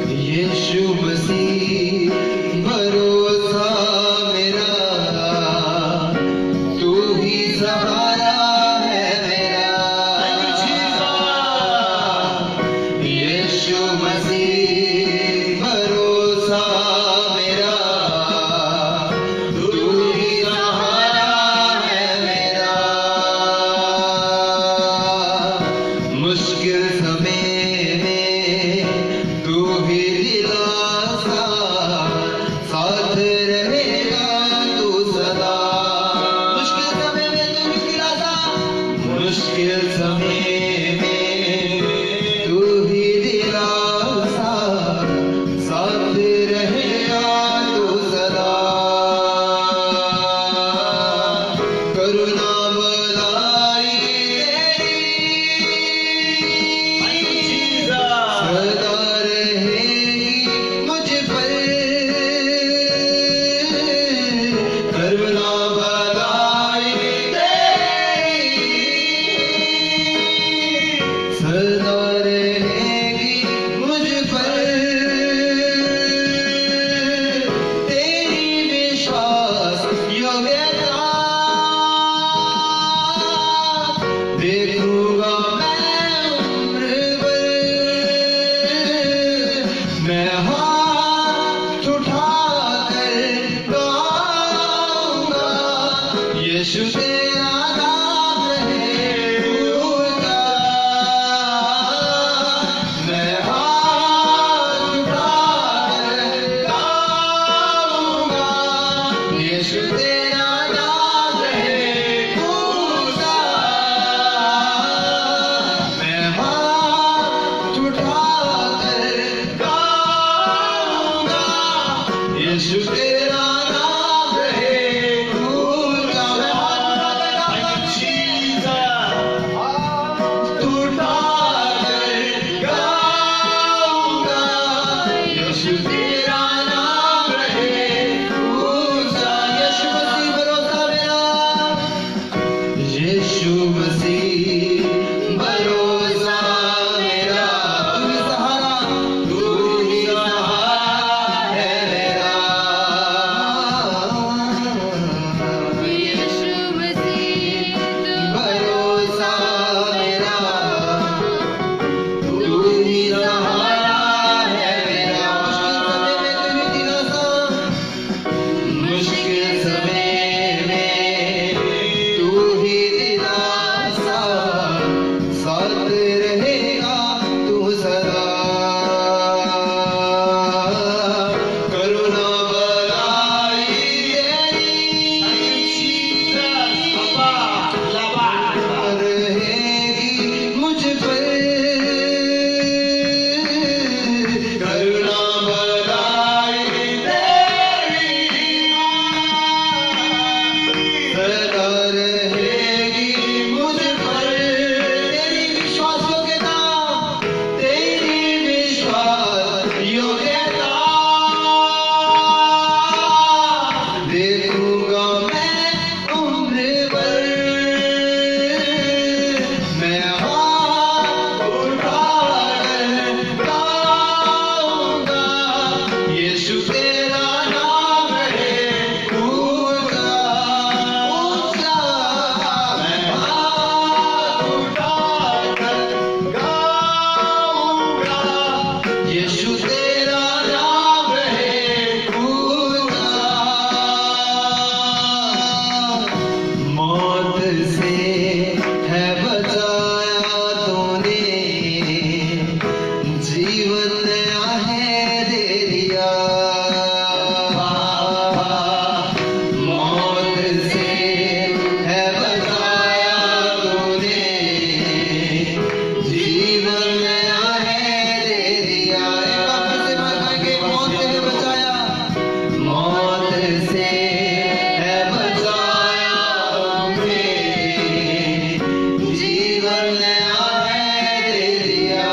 यीशु मसीह भरोसा मेरा, तू ही सहारा है मेरा। यीशु मसीह भरोसा मेरा, तू ही सहारा है मेरा। मुश्किल समय में तू ही दिलासा, साथ रहेगा तू सदा। मुश्किल समय में तू ही दिलासा, मुश्किल समय में तू ही दिलासा, साथ रहेगा तू सदा। करुणा मलाई सदा रहेगी मुझ पर, करुणा मलाई सदा रहेगी मुझ पर। तेरी विश्वास योग्यता देखूंगा मैं उम्र भर। मैं हाथ उठाकर गाऊंगा, यीशु तेरा नाम रहे ऊंचा। मैं हाथ उठाकर गाऊंगा, यीशु तेरा नाम रहे ऊंचा। मैं हाथ उठाकर गाऊंगा, यीशु तेरा नाम रहे ऊंचा। मैं हाथ उठाकर गाऊंगा, यीशु तेरा नाम रहे ऊंचा। यीशु मसीह भरोसा मेरा, यीशु मसीह भरोसा मेरा, तू ही सहारा है मेरा। यीशु मसीह भरोसा मेरा, तू ही सहारा है मेरा। मुश्किल समय में तू ही दिलासा, साथ रहेगा तू सदा। करुणा मलाई रहेगी मुझ पर, करुणा मलाई सदा रहेगी मुझ पर। तेरी विश्वास योग्यता, तेरी विश्वास योग्यता देखूंगा मैं उम्र भर। मैं हाथ उठाकर गाऊंगा, यीशु तेरा नाम रहे ऊंचा ऊंचा। मैं हाथ उठाकर गाऊंगा, यीशु तेरा नाम रहे ऊंचा। मौत से है बचाया तूने, जीवन नया है दे दिया। मौत से है बचाया तूने, जीवन नया है दे दिया। एक बार फिर से बताएंगे, मौत से है बचाया, मौत से है बचाया तूने, जीवन नया है दे दिया।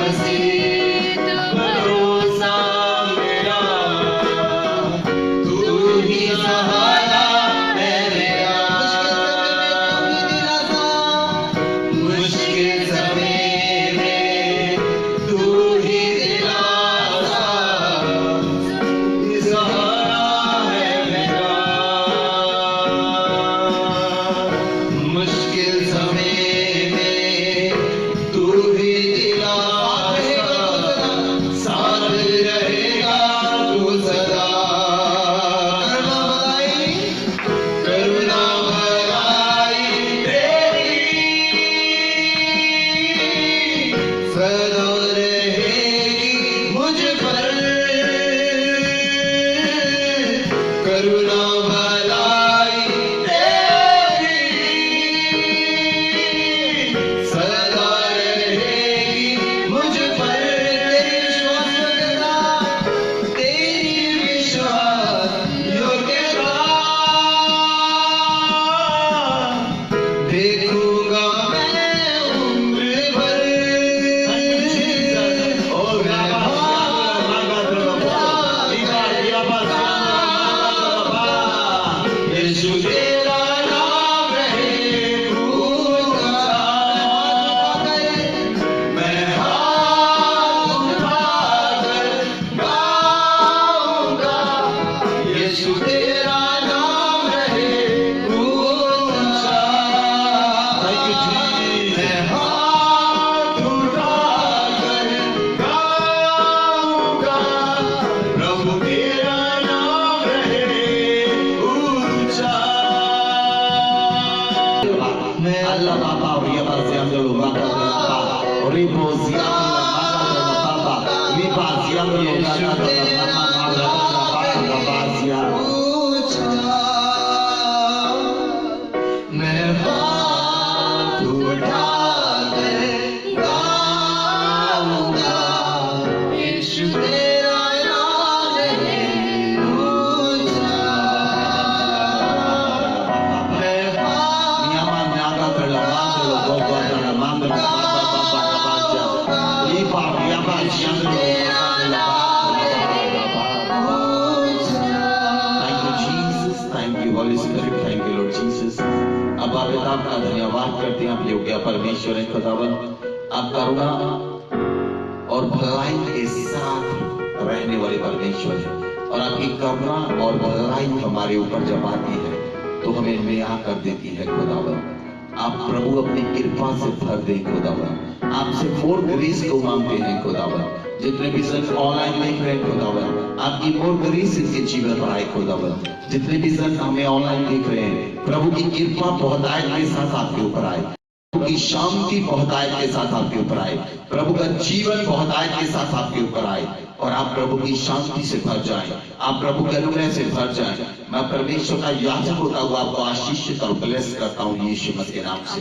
मसीह भरोसा मेरा, तू ही सहारा है मेरा। मुश्किल समय में तू ही दिलासा, सहारा है मेरा। मुश्किल समय में तू ही दिलासा, साथ रहेगा तू सदा। करुणा भलाई तेरी सदा रहेगी मुझ पर। करुणा भलाई तेरी सदा रहेगी मुझ पर। तेरी विश्वास योग्यता देखूंगा मैं उम्र भर। ओ यीशु तेरा नाम रहे ऊंचा, मैं हाथ उठाकर गाऊंगा। यीशु तेरा नाम रहे ऊंचा, मैं हाथ उठाकर गाऊंगा। प्रभु तेरा नाम रहे ऊंचा। Allah Baba, Riba Ziamlo, Baba, Ribo Ziamlo, Baba, Riba Ziamlo, Baba, मैं हाथ उठाकर गाऊंगा। यीशु तेरा नाम रहे ऊंचा। मैं अब आप आपका धन्यवाद करते हैं। आप योग्य परमेश्वर है खुदावन, आप करुणा और भलाई के साथ रहने वाले परमेश्वर हैं, और आपकी करुणा और भलाई हमारे ऊपर जब आती है तो हमें न्याय कर देती है खुदावन। आप प्रभु अपनी कृपा से भर दें खुदावन। आपसे मोर ग्रेस को मांगते हैं खुदावन। जितने भी संत ऑनलाइन देख रहे हैं खुदावन, आपकी मोर ग्रेस इनके जीवन पर आए खुदावन। जितने भी संत हमें ऑनलाइन देख रहे हैं, प्रभु की कृपा बहुतायत के साथ आपके ऊपर आए, प्रभु की शांति बहुतायत के साथ आपके ऊपर आए, प्रभु का जीवन बहुतायत के साथ आपके ऊपर आए, और आप प्रभु की शांति से भर जाएं, आप प्रभु के अनुग्रह से भर जाएं। मैं परमेश्वर का याजक होता हुआ आपको आशीषित और ब्लेस करता हूँ यीशु मसीह के नाम से।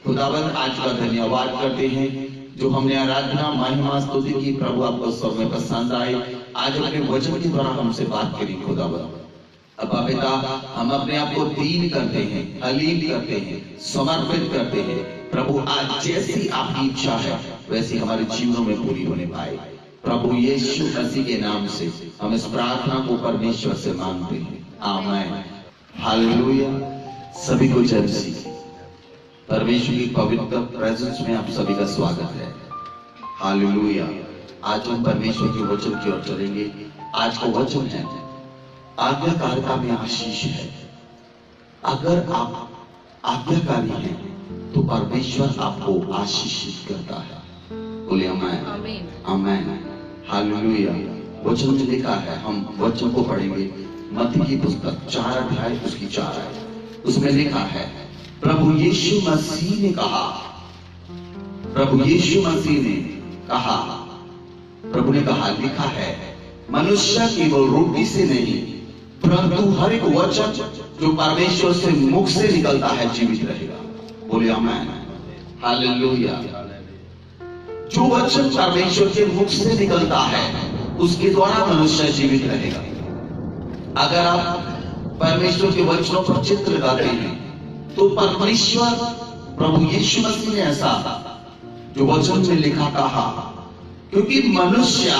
खुदावन आज का धन्यवाद करते हैं जो हमने आराधना महिमा स्तुति की, प्रभु आपको सब में पसंद आए। आज अपने वचन के द्वारा हमसे बात करी खुदावन। अब पिता, हम अपने आप को दीन करते हैं, अलीन करते हैं, समर्पित करते हैं। प्रभु आज जैसी आपकी इच्छा है वैसी हमारे जीवनों में पूरी होने पाए। प्रभु यीशु मसीह के नाम से हम इस प्रार्थना को परमेश्वर से मांगते हैं, आमीन, हालेलुया। सभी को जय मसीह। परमेश्वर की पवित्र प्रेजेंस में आप सभी का स्वागत है, हालेलुया। आज हम परमेश्वर के वचन की ओर चलेंगे। आज का वचन है आज्ञाकारिता में आशीष है। अगर आप आज्ञाकारी हैं तो परमेश्वर आपको आशीषित करता है। बोले आमीन, आमीन, हालेलुया। वचन में लिखा है, हम वचन को पढ़ेंगे। मत्ती की पुस्तक 4 अध्याय उसकी 4 है। उसमें लिखा है, प्रभु यीशु मसीह ने कहा, प्रभु यीशु मसीह ने कहा, प्रभु ने कहा, लिखा है, मनुष्य केवल रोटी से नहीं परंतु हर एक वचन जो परमेश्वर से मुख से निकलता है जीवित रहेगा। बोले आमीन, हालेलुया। जो वचन परमेश्वर के मुख से निकलता है उसके द्वारा मनुष्य जीवित रहेगा। अगर आप परमेश्वर के वचनों पर चित्र लगाते हैं तो परमेश्वर प्रभु यीशु मसीह ने ऐसा जो वचन में लिखा कहा क्योंकि मनुष्य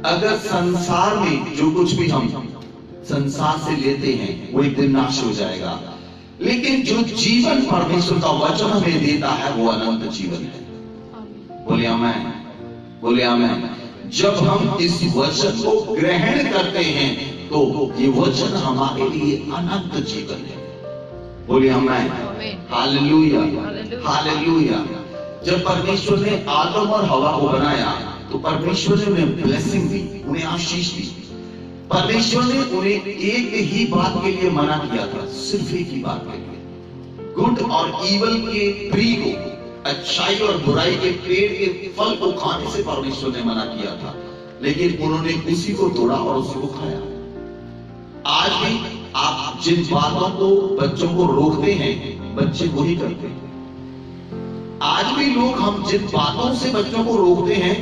अगर संसार में जो कुछ भी हम संसार से लेते हैं वो एक दिन नाश हो जाएगा, लेकिन जो जीवन परमेश्वर का वचन हमें देता है वो अनंत जीवन है। बोले आमीन, बोले आमीन। जब हम इस वचन को ग्रहण करते हैं तो ये वचन हमारे लिए अनंत जीवन है। बोले आमीन, हालेलुया, हालेलुया। जब परमेश्वर ने आदम और हवा को बनाया तो परमेश्वर ने उन्हें ब्लेसिंग दी, उन्हें आशीष दी। परमेश्वर ने उन्हें एक ही बात के लिए मना किया था, सिर्फ एक ही बात के लिए, गुड और ईवल के ट्री को, अच्छाई और बुराई के पेड़ के फल को खाने से परमेश्वर ने मना किया था, लेकिन उन्होंने उसी को तोड़ा और उसी को खाया। आज भी आप जिन बातों को बच्चों को रोकते हैं बच्चे वही करते हैं। आज भी लोग हम जिन बातों से बच्चों को रोकते हैं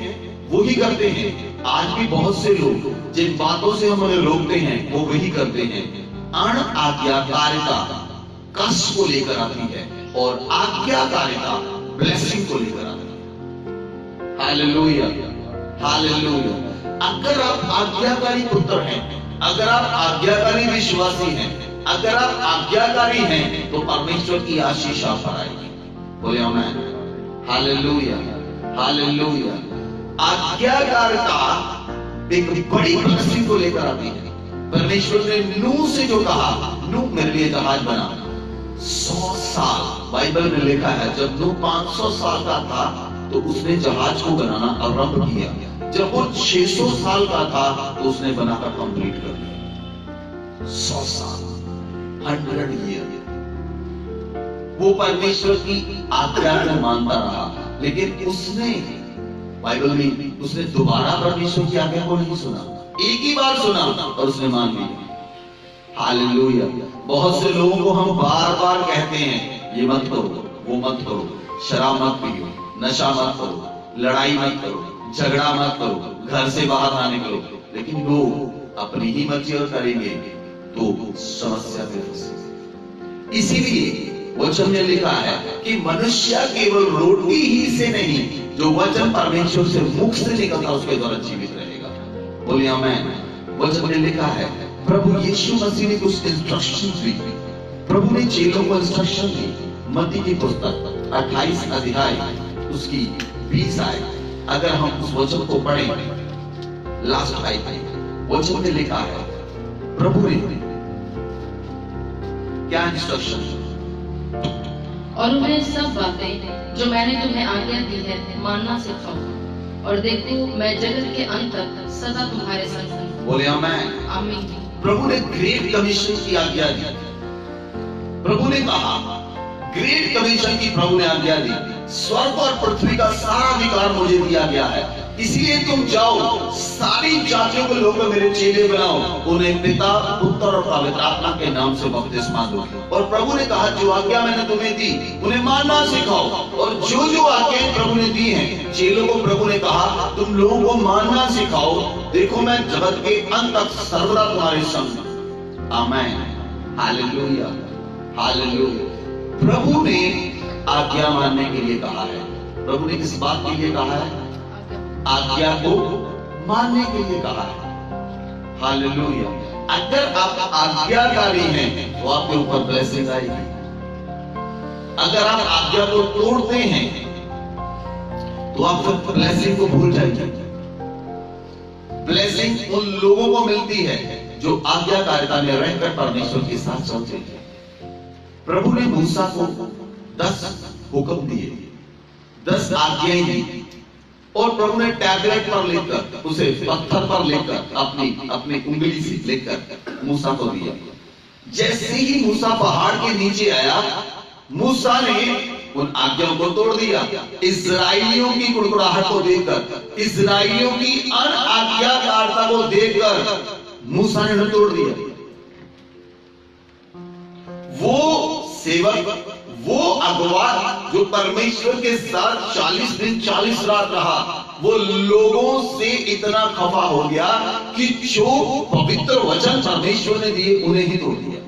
वही करते हैं। आज भी बहुत से लोग जिन बातों से हम उन्हें रोकते हैं वो वही करते हैं। अण आज्ञाकारिता कष्ट को लेकर आती है और आज्ञाकारिता ब्लेसिंग को लेकर आती है। Hallelujah, hallelujah. अगर आप आज्ञाकारी पुत्र हैं, अगर आप आज्ञाकारी विश्वासी हैं, अगर आप आज्ञाकारी हैं तो परमेश्वर की आशीष आप पर आएगी। बोले आमीन, हालेलुया, हालेलुया। आज्ञाकारिता एक बड़ी ब्लेसिंग को लेकर आती है। परमेश्वर ने नूह से जो कहा, नूह मेरे लिए जहाज बना, 100 साल बाइबल में लिखा है जब नूह 500 साल का था तो उसने जहाज को बनाना आरंभ किया। जब वो 600 साल का था तो उसने बनाकर कंप्लीट कर दिया। 100 साल, 100 ईयर। वो परमेश्वर की आज्ञा को मानता रहा, लेकिन उसने बाइबल में उसने दोबारा परमेश्वर की आज्ञा को नहीं सुना, एक ही बार सुना और उसने मान लिया। हालेलुया। बहुत से लोगों को हम बार बार कहते हैं ये मत करो, वो मत करो, शराब मत पियो, नशा मत करो, लड़ाई मत करो, झगड़ा मत करो, घर से बाहर ना निकलो, लेकिन लोग अपनी ही मर्जी और करेंगे तो समस्या में फंसे। इसीलिए वचन में लिखा है कि मनुष्य केवल रोटी ही से नहीं, जो वचन परमेश्वर से मुख से निकलता उसके द्वारा जीवित रहेगा। बोलिए आमीन। वचन में लिखा है प्रभु यीशु मसीह ने कुछ इंस्ट्रक्शन दी, प्रभु ने चेलों को इंस्ट्रक्शन दी। मत्ती की पुस्तक 28 अध्याय उसकी 20 आयत, अगर हम उस वचन को पढ़ें, लास्ट आयत वचन में लिखा है प्रभु ने क्या इंस्ट्रक्शन, और उन्हें सब बातें जो मैंने तुम्हें आज्ञा दी है मानना सिखाओ, और देखो मैं जगत के अंत तक सदा तुम्हारे संग हूं। बोले आमीन, आमीन। प्रभु ने ग्रेट कमीशन की आज्ञा दी। प्रभु ने कहा ग्रेट कमीशन की प्रभु ने आज्ञा दी, स्वर्ग और पृथ्वी का सारा अधिकार मुझे दिया गया है, इसलिए तुम जाओ सारी जातियों को लोगों मेरे चेले बनाओ, उन्हें पिता पुत्र और पवित्र आत्मा के नाम से बपतिस्मा दो। और प्रभु ने कहा जो आज्ञा मैंने तुम्हें दी उन्हें मानना सिखाओ, और जो जो आज्ञाएं प्रभु ने दी हैं चेलों को प्रभु ने कहा तुम लोगों को मानना सिखाओ, देखो मैं जगत के अंत तक सर्वदा तुम्हारे संग। आमीन, हालेलुया, हालेलुया। प्रभु ने आज्ञा मानने के लिए कहा है। प्रभु ने किस बात के लिए कहा है? आज्ञा को मानने के लिए कहा है। हालेलुया। अगर आप आज्ञाकारी हैं तो आपके ऊपर ब्लेसिंग आएगी। अगर आप आज्ञा को तोड़ते हैं तो आप फिर ब्लेसिंग को भूल जाएंगे। ब्लेसिंग उन लोगों को मिलती है जो आज्ञाकारिता में रहकर परमेश्वर के साथ चलते हैं। प्रभु ने मूसा को 10 हुक्म दिए, 10 आज्ञाएं दी, और प्रभु ने टैबलेट पर लेकर, उसे पत्थर पर लेकर अपनी उंगली से लेकर मूसा को दिया। जैसे ही मूसा पहाड़ के नीचे आया, मूसा ने उन आज्ञाओं को तोड़ दिया। इस्राएलियों की कुड़कुड़ाहट को देखकर, इस्राएलियों की अनाज्ञाकारिता को देखकर मूसा ने उन्हें तोड़ दिया। वो सेवक, वो अगुवा जो परमेश्वर के साथ 40 दिन 40 रात रहा, वो लोगों से इतना खफा हो गया कि जो पवित्र वचन परमेश्वर ने दिए उन्हें ही तोड़ दिया।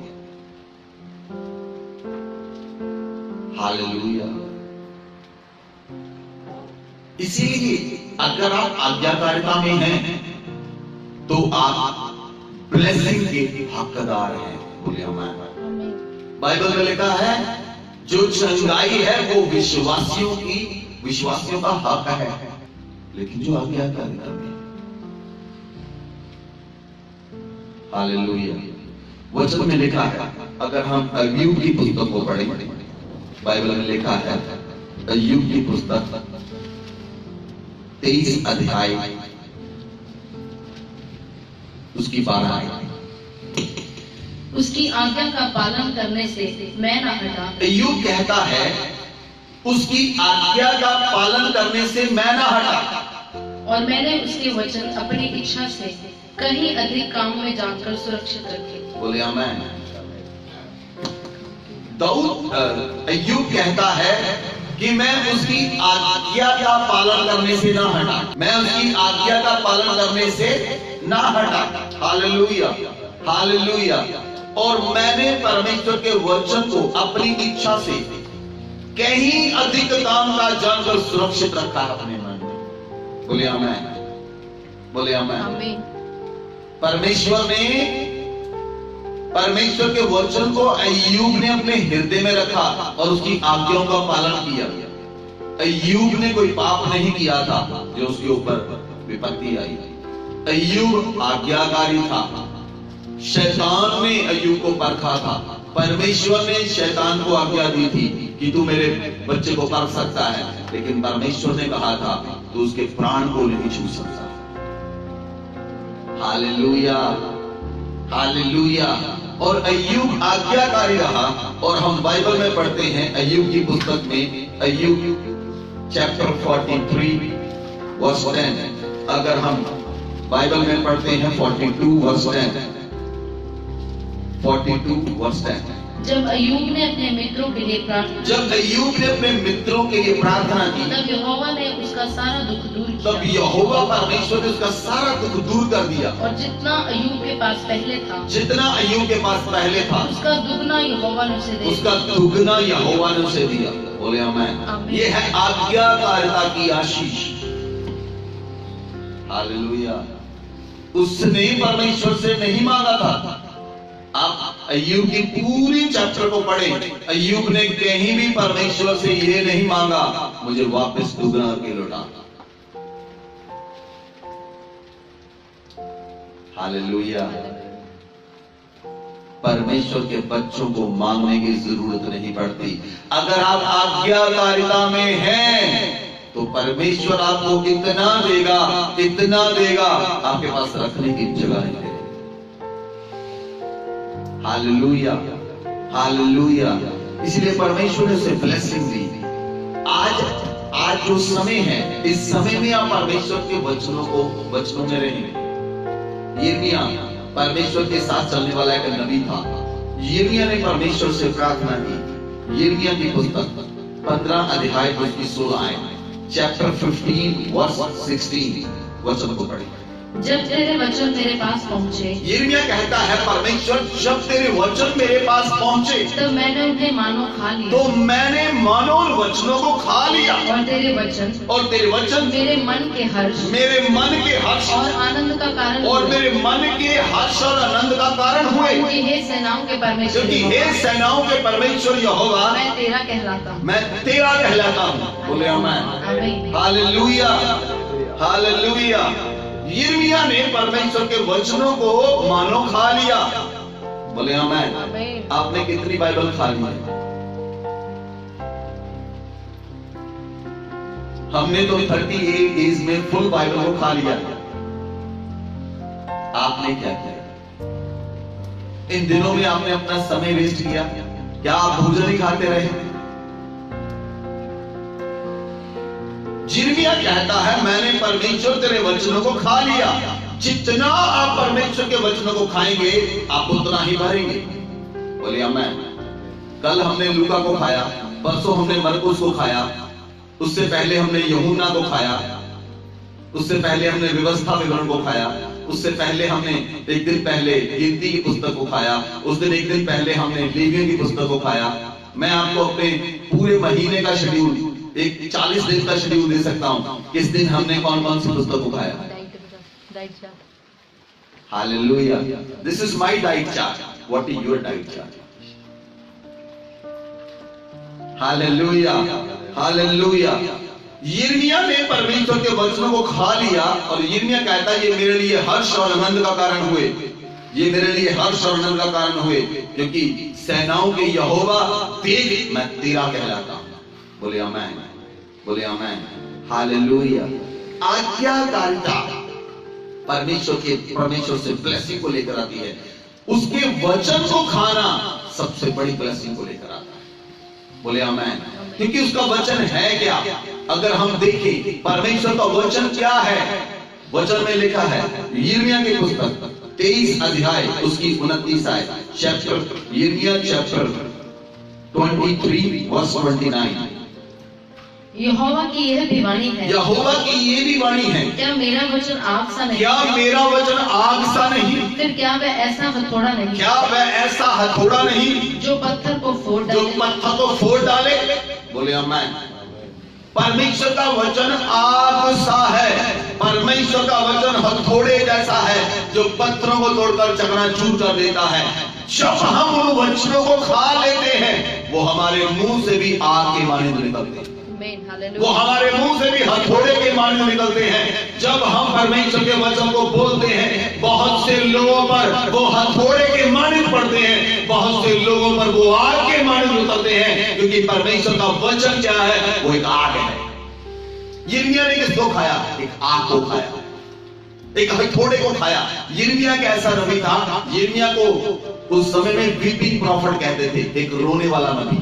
हालेलुया। इसीलिए अगर आप आज्ञाकारिता में हैं तो आप ब्लेसिंग के हकदार हैं। बोलिए आमीन। बाइबल में लिखा है जो चंगाई है वो विश्वासियों का हक है, लेकिन जो आज्ञाकारिता में, हालेलुया। वचन में लिखा है, अगर हम अय्यूब की पुस्तक को पढ़ें, बाइबल में लिखा है अय्यूब की पुस्तक 23 अध्याय उसकी 12 आयत। उसकी आज्ञा का पालन करने से मैं न हटा। अय्यूब कहता है उसकी आज्ञा का पालन करने से मैं न हटा, और मैंने उसके वचन अपनी इच्छा से कहीं अधिक काम में जानकर सुरक्षित रखे। बोले आमीन। अय्यूब कहता है कि मैं उसकी आज्ञा का पालन करने से ना हटा, मैं उसकी आज्ञा का पालन करने से ना हटा। Hallelujah, hallelujah. और मैंने परमेश्वर के वचन को अपनी इच्छा से कहीं अधिक काम का जानकर सुरक्षित रखा है अपने मन में। बोले आमीन, बोले आमीन। परमेश्वर के वचन को अय्यूब ने अपने हृदय में रखा और उसकी आज्ञाओं का पालन किया। अय्यूब ने कोई पाप नहीं किया था जो उसके ऊपर विपत्ति आई। अय्यूब आज्ञाकारी था। शैतान ने अय्यूब को परखा था। परमेश्वर ने शैतान को आज्ञा दी थी कि तू मेरे बच्चे को परख सकता है, लेकिन परमेश्वर ने कहा था तू उसके प्राण को नहीं छू सकता। Hallelujah, hallelujah. और अय्यूब आज्ञाकारी रहा। और हम बाइबल में पढ़ते हैं अय्यूब की पुस्तक में, अय्यूब चैप्टर 43 वर्स 10। अगर हम बाइबल में पढ़ते हैं 42 वर्स 10, 42 वर्स 10। जब अय्यूब ने अपने मित्रों के लिए प्रार्थना, जब अय्यूब ने अपने मित्रों के लिए प्रार्थना की, तब यहोवा ने उसका सारा दुख दूर किया। तब यहोवा परमेश्वर ने उसका सारा दुख दूर कर दिया। और जितना अय्यूब के पास पहले था, जितना अय्यूब के पास पहले था, उसका दुगना यहोवा ने उसे दे दिया। उसका दुगना यहोवा ने उसे दिया। बोले आमीन। ये है आज्ञाकारिता की आशीष। हालेलुया। उसने परमेश्वर से नहीं मांगा था। आप अय्यूब की पूरी चैप्टर को पढ़ें, अय्यूब ने कहीं भी परमेश्वर से ये नहीं मांगा मुझे वापस दुगना के लौटा। हालेलुया। परमेश्वर के बच्चों को मांगने की जरूरत नहीं पड़ती। अगर आप आज्ञाकारिता में हैं तो परमेश्वर आपको इतना देगा, इतना देगा, आपके पास रखने की जगह नहीं देगा। Hallelujah, hallelujah. इसलिए परमेश्वर ने उसे ब्लेसिंग दी। आज जो समय है, इस समय में आप परमेश्वर के वचनों में रहेंगे। यिर्मयाह परमेश्वर के साथ चलने वाला एक नबी था। यिर्मयाह ने परमेश्वर से प्रार्थना की। यिर्मयाह की पुस्तक 15 अध्याय उसकी 16 आयत, चैप्टर 15 वर्स 16 वचन को पढ़ें। जब तेरे वचन मेरे पास पहुँचे, यिर्मयाह कहता है परमेश्वर जब तेरे वचन मेरे पास पहुंचे तो मैंने उन्हें मानो खा लिया। तो मैंने मानो उन वचनों को खा लिया। और तेरे वचन मेरे मन के हर्ष और आनंद का कारण और हुए। मेरे मन के हर्ष और आनंद का कारण हुए। क्योंकि हे सेनाओं के परमेश्वर क्योंकि हे यहोवा, सेनाओं के परमेश्वर यहोवा, मैं तेरा कहलाता हूँ। मैं तेरा कहलाता हूँ। बोले आमीन। आमीन। Hallelujah, hallelujah. यिर्मयाह ने परमेश्वर के वचनों को मानो खा लिया। बोले आमीन। आमीन। आपने कितनी बाइबल खा ली है? हमने तो 38 एज में फुल बाइबल को खा लिया। आपने क्या किया? इन दिनों में आपने अपना समय वेस्ट किया? क्या आप भोजन ही खाते रहे? यिर्मयाह कहता है मैंने परमेश्वर तेरे वचनों को खा लिया। जितना आप परमेश्वर के वचनों को खाएंगे आप उतना ही भरेंगे। बोले आमीन। कल हमने लूका को खाया, परसों हमने मरकुस को खाया, उससे पहले हमने यूहन्ना को खाया, उससे पहले हमने व्यवस्था विवरण को खाया, उससे पहले हमने एक दिन पहले गिनती की पुस्तक को खाया, उस दिन एक दिन पहले हमने लेवियों की पुस्तक को खाया। मैं आपको अपने पूरे महीने का शेड्यूल एक 40 दिन का शेड्यूल दे सकता हूं। किस दिन हमने कौन कौन सी पुस्तक उठाया। Hallelujah. This is my diet chart. What is your diet chart. Hallelujah, hallelujah. यिर्मयाह ने परमेश्वर के वचनों को खा लिया और यिर्मयाह कहता है ये मेरे लिए हर्ष और आनंद का कारण हुए, ये मेरे लिए हर्ष और आनंद का कारण हुए, क्योंकि सेनाओं के यहोवा देख मैं तेरा कहलाता हूं। बोले आमीन, बोले आमीन, हालेलुया। आज्ञाकारिता परमेश्वर से ब्लेसिंग को लेकर आती है। उसके वचन को खाना सबसे बड़ी ब्लेसिंग को लेकर आता है। बोले आमीन। क्योंकि उसका वचन है क्या। अगर हम देखें परमेश्वर का वचन क्या है, वचन में लिखा है यिर्मयाह की पुस्तक 23 अध्याय उसकी 29 आयत, चैप्टर यिर्मयाह चैप्टर 23 वर्स 29। यहोवा की यह भी वाणी है, यहोवा की ये भी वाणी है, क्या मेरा वचन आग सा नहीं, क्या मेरा वचन आग सा नहीं, फिर क्या वह ऐसा हथौड़ा नहीं, क्या वह ऐसा हथौड़ा नहीं जो पत्थर को फोड़ जो डाले। पत्थर को फोड़ डाले। बोले आमीन। परमेश्वर का वचन आग सा है, परमेश्वर का वचन हथौड़े जैसा है जो पत्थरों को तोड़कर चकनाचूर कर देता है। जब हम उन वचनों को खा लेते हैं वो हमारे मुंह से भी आग के मानिंद निकलते हैं, वो हमारे मुंह से भी हथौड़े के मानिंद निकलते हैं। जब हम परमेश्वर के वचन को बोलते हैं बहुत से लोगों पर वो हथौड़े के मानिंद पड़ते हैं, बहुत से लोगों पर वो आग के मानिंद उतरते हैं, क्योंकि परमेश्वर का वचन क्या है, वो एक आग है। यिर्मयाह ने किसको खाया, एक आग को खाया, एक हथौड़े को खाया। यिर्मयाह कैसा नबी था, यिर्मयाह को उस समय में वीपिंग प्रॉफिट कहते थे, एक रोने वाला नबी।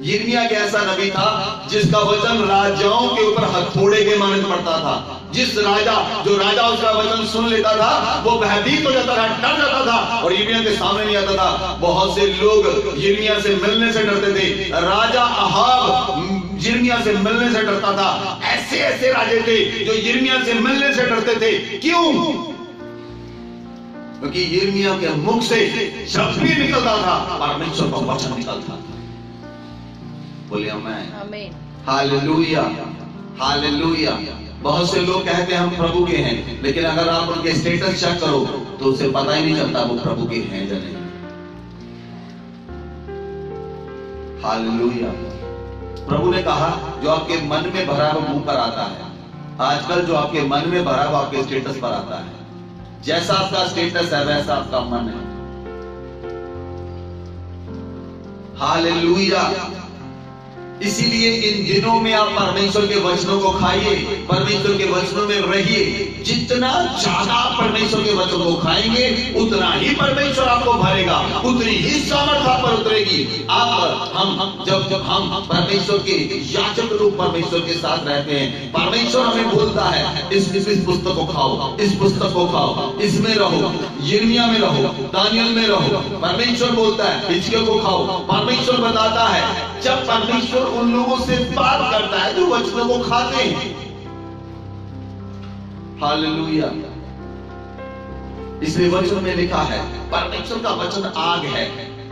यिर्मयाह कैसा नबी था जिसका वचन राजाओं के ऊपर हथौड़े के मानिंद पड़ता था। जिस जो राजा उसका वचन सुन लेता था वो भयभीत हो जाता था, डर जाता था और यिर्मयाह के सामने नहीं आता था। बहुत से लोग यिर्मयाह से मिलने से डरते थे। राजा अहाब यिर्मयाह से मिलने से डरता था। ऐसे ऐसे राजे थे जो यिर्मयाह से मिलने से डरते थे। क्यों? क्योंकि यिर्मयाह के मुख से जब भी निकलता था परमेश्वर का वचन निकलता था। बोले आमीन, हालेलुया, हालेलुया। बहुत से लोग कहते हैं हम प्रभु के हैं, लेकिन अगर आप उनके स्टेटस चेक करो तो उसे पता ही नहीं चलता वो प्रभु के हैं या नहीं। हालेलुया। प्रभु ने कहा जो आपके मन में भरा वो मुंह पर आता है। आजकल जो आपके मन में भरा वो आपके स्टेटस पर आता है। जैसा आपका स्टेटस है वैसा आपका मन है। हालेलुया। इसीलिए इन दिनों में आप परमेश्वर के वचनों को खाइए, परमेश्वर के वचनों में रहिए। जितना ज्यादा परमेश्वर के वचनों को खाएंगे उतना ही परमेश्वर आपको भरेगा, उतनी ही सामर्थ आप पर उतरेगी। जब हम परमेश्वर के याजक रूप परमेश्वर के साथ रहते हैं, परमेश्वर हमें बोलता है इस पुस्तक को खाओ, इस पुस्तक को खाओ, इसमें रहो, यिर्मयाह में रहो, दानियल में रहो। परमेश्वर बोलता है हिजकिय्याह को खाओ। परमेश्वर बताता है। जब परमेश्वर उन लोगों से बात करता है जो वचनों को खाते हैं। हालेलुया। इसलिए वचन में लिखा है परमेश्वर का वचन आग है।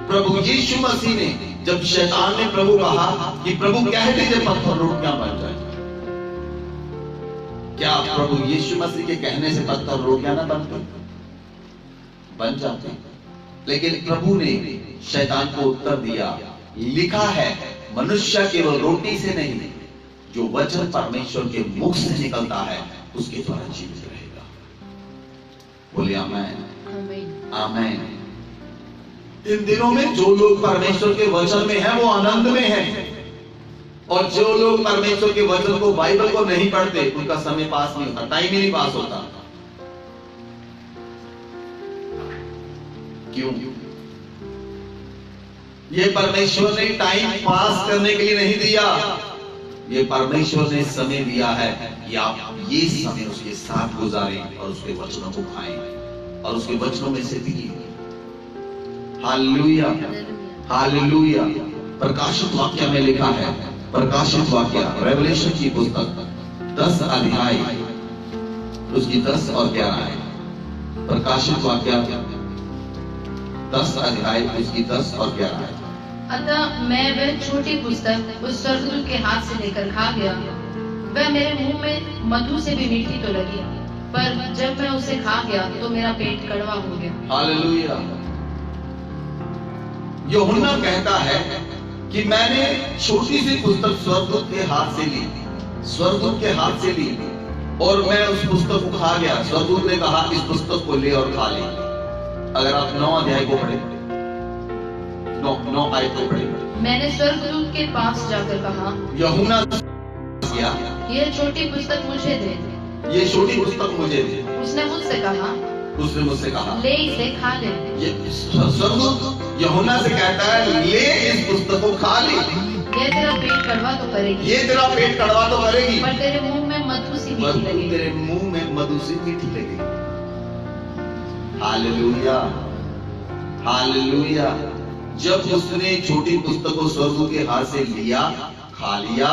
प्रभु यीशु मसीह ने जब शैतान ने प्रभु कहा कि प्रभु कह दीजिए पत्थर रोटियां बन जाए, क्या प्रभु यीशु मसीह के कहने से पत्थर रोटियां ना बनती? बन जाते। लेकिन प्रभु ने शैतान को उत्तर दिया, लिखा है मनुष्य केवल रोटी से नहीं, जो वचन परमेश्वर के मुख से निकलता है उसके द्वारा जीवित रहेगा। बोले आमीन, आमीन। इन दिनों में जो लोग परमेश्वर के वचन में हैं वो आनंद में हैं, और जो लोग परमेश्वर के वचन को, बाइबल को नहीं पढ़ते उनका समय पास नहीं होता, टाइम ही नहीं पास होता। क्यों? ये परमेश्वर ने टाइम पास करने के लिए नहीं दिया, ये परमेश्वर ने समय दिया है कि आप ये समय उसके साथ गुजारें और उसके वचनों को खाएं और उसके वचनों में से पिए। Hallelujah, hallelujah. प्रकाशित वाक्य में लिखा है, प्रकाशित वाक्य रेवलेशन की पुस्तक 10 अध्याय उसकी 10 और 11 है। प्रकाशित वाक्य 10 अध्याय उसकी 10 और 11 है। अतः मैं वह छोटी पुस्तक उस स्वर्गदूत के हाथ से लेकर खा गया। वह मेरे मुंह में मधु से भी मीठी तो लगी, पर जब मैं उसे खा गया तो मेरा पेट कड़वा हो गया। हालेलुया। यूहन्ना कहता है कि मैंने छोटी सी पुस्तक स्वर्गदूत के हाथ से ली, स्वर्गदूत के हाथ से ली, और मैं उस पुस्तक को खा गया। स्वर्गदूत ने कहा इस पुस्तक को ले और खा ले। अगर आप 9 अध्याय को पढ़े, 9 आयत को पढ़े, मैंने स्वर्गदूत के पास जाकर कहा, यूहन्ना किया, यह छोटी पुस्तक मुझे दे। ये छोटी पुस्तक मुझे दे। उसने मुझसे कहा, ले इसे खा ले। ये स्वर्गदूत यूहन्ना से कहता है ले इस पुस्तक को खा ले। ये तेरा पेट कड़वा तो करेगी, ये तेरा पेट कड़वा तो करेगी, पर तेरे मुंह में मधु सी मीठी लगेगी। तेरे मुंह में मधु सी मीठी लगेगी। Hallelujah, hallelujah. जब उसने छोटी पुस्तक को स्वर्गदूत के हाथ से लिया, खा लिया,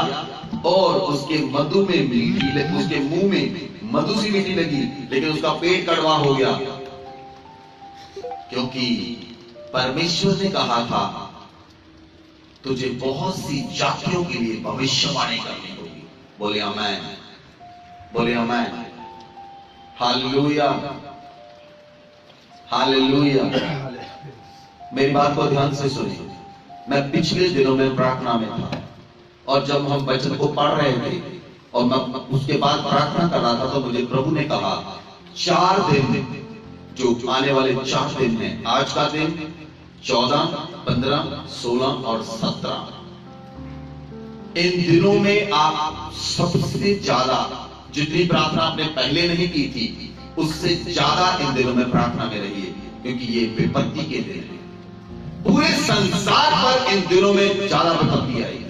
और उसके मधु में मीठी लगी, उसके मुंह में मधु सी मीठी लगी, लेकिन उसका पेट कड़वा हो गया, क्योंकि परमेश्वर ने कहा था तुझे बहुत सी जातियों के लिए भविष्यवाणी करनी होगी। बोले आमेन, बोले आमेन। Hallelujah, hallelujah. मेरी बात को ध्यान से सुनिए। मैं पिछले दिनों में प्रार्थना में था, और जब हम वचन को पढ़ रहे थे और मैं उसके बाद प्रार्थना कर रहा था, तो मुझे प्रभु ने कहा 4 दिन, जो आने वाले 4 दिन हैं, आज का दिन 14, 15, 16 और 17, इन दिनों में आप सबसे ज्यादा जितनी प्रार्थना आपने पहले नहीं की थी, उससे ज्यादा इन दिनों में प्रार्थना में रहिए, क्योंकि ये विपत्ति के दिन है। पूरे संसार पर इन दिनों में ज्यादा विपत्ति आएगी।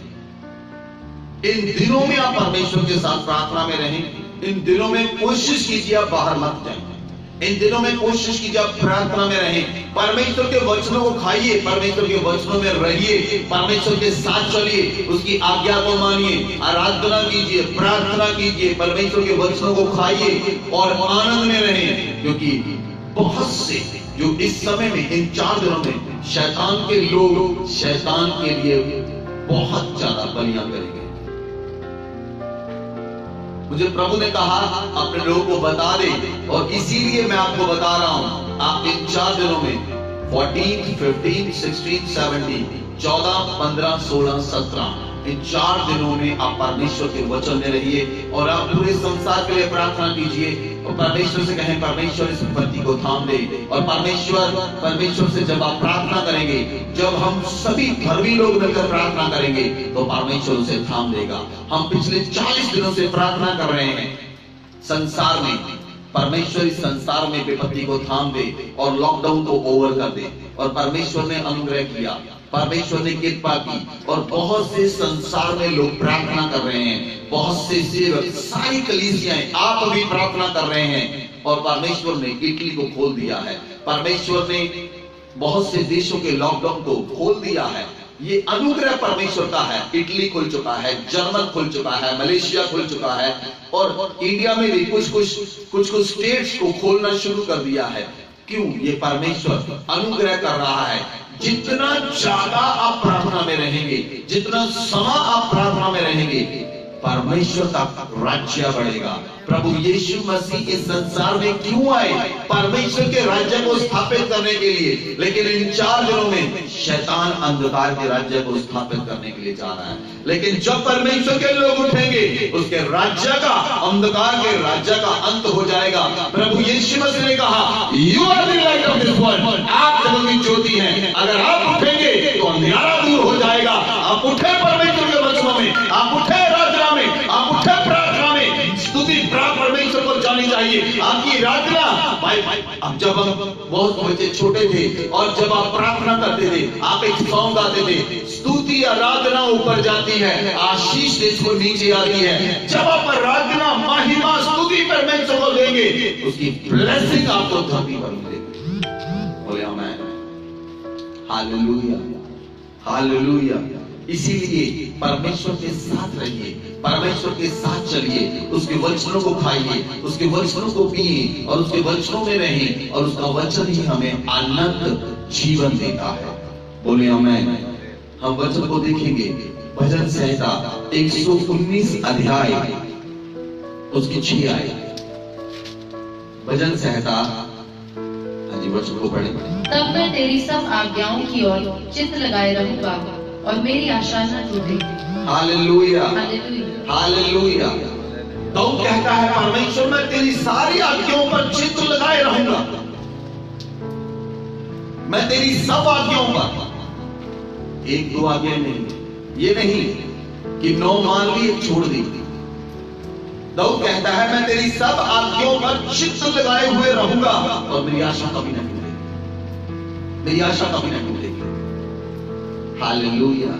इन दिनों में आप परमेश्वर के साथ प्रार्थना में रहें। इन दिनों में कोशिश कीजिए आप बाहर मत जाएं। इन दिनों में कोशिश कीजिए आप प्रार्थना में रहें। परमेश्वर के वचनों को खाइए, परमेश्वर के वचनों में रहिए, परमेश्वर के साथ चलिए, उसकी आज्ञा को मानिए, आराधना कीजिए, प्रार्थना कीजिए, परमेश्वर के वचनों को खाइए और आनंद में रहें। क्योंकि बहुत से जो इस समय में, इन 4 दिनों में शैतान के लोग शैतान के लिए बहुत ज्यादा बलियां करेंगे। मुझे प्रभु ने कहा अपने लोगों को बता दे, और इसीलिए मैं आपको बता रहा हूं। आप इन 4 दिनों में 14, 15, 16, 17, 14, 15, 16, 17, इन 4 दिनों में आप परमेश्वर के वचन में रहिए, और आप पूरे संसार के लिए प्रार्थना कीजिए, और परमेश्वर से कहें परमेश्वर इस विपत्ति को थाम दे। और परमेश्वर से जब आप प्रार्थना करेंगे, जब हम सभी धर्मी लोग मिलकर प्रार्थना करेंगे, तो परमेश्वर उसे थाम देगा। हम पिछले 40 दिनों से प्रार्थना कर रहे हैं संसार में, परमेश्वर इस संसार में विपत्ति को थाम दे और लॉकडाउन को ओवर कर दे। और परमेश्वर ने अनुग्रह किया, परमेश्वर ने कृपा की, और बहुत से संसार में लोग प्रार्थना कर रहे हैं, बहुत से सेवक, सारी कलीसियाएं, आप भी प्रार्थना कर रहे हैं, और परमेश्वर ने इटली को खोल दिया है। परमेश्वर ने बहुत से देशों के लॉकडाउन को खोल दिया है। ये अनुग्रह परमेश्वर का है। इटली खुल चुका है, जर्मन खुल चुका है, मलेशिया खुल चुका है, और इंडिया में भी कुछ स्टेट्स को खोलना शुरू कर दिया है। क्यों? ये परमेश्वर अनुग्रह कर रहा है। जितना ज्यादा आप प्रार्थना में रहेंगे, जितना समय आप प्रार्थना में रहेंगे, परमेश्वर का राज्य बढ़ेगा। प्रभु यीशु मसीह इस संसार में क्यों आए? परमेश्वर के राज्य को स्थापित करने के लिए। लेकिन इन 4 दिनों में शैतान अंधकार के राज्य को स्थापित करने के लिए जा रहा है। लेकिन जब परमेश्वर के लोग उठेंगे, उसके राज्य का, अंधकार के राज्य का अंत हो जाएगा। प्रभु यीशु मसीह ने कहा, you are the light of this world, आप जगत की ज्योति हैं। अगर आप उठेंगे तो अंधेरा दूर हो जाएगा। आप उठे परमेश्वर के वचनों में, आप उठे आराधना में, आप उठे प्रार्थना में, स्तुति परमेश्वर को जानी चाहिए। आपकी आराधना भाई, अब जब हम बहुत बच्चे छोटे थे और जब आप प्रार्थना करते थे, आप एक सॉन्ग गाते थे, स्तुति आराधना ऊपर जाती है, आशीष इसको नीचे आती है। जब आप आराधना, महिमा, स्तुति परमेश्वर को देंगे, उसकी ब्लेसिंग आपको धरती पर मिलेगी। बोले आमीन, हालेलुया, हालेलुया। इसीलिए परमेश्वर के साथ रहिए, परमेश्वर के साथ चलिए, उसके वचनों को खाइए, उसके वचनों को पिए, और उसके वचनों में रहें, और उसका वचन ही हमें अनंत जीवन देता है। बोले आमीन, हम वचन को देखेंगे। भजन संहिता 119 अध्याय उसकी 6 आयत। भजन संहिता, हाँ जी, वचन को पढ़े। तब मैं तेरी सब आज्ञाओं की ओर चित्त लगाए रहूंगा और मेरी आशा न टूटेगी। Hallelujah, hallelujah. हालेलुया। दाऊद कहता है, परमेश्वर मैं तेरी सारी आज्ञाओं पर चित्त लगाए रहूंगा, मैं तेरी सब आज्ञाओं पर, एक दो आज्ञा नहीं, ये नहीं कि 9 मान ली एक छोड़ दी। दाऊद कहता है, मैं तेरी सब आज्ञाओं पर चित्त लगाए हुए रहूंगा और मेरी आशा कभी नहीं टूटेगी, मेरी आशा कभी नहीं टूटेगी। हालेलुया।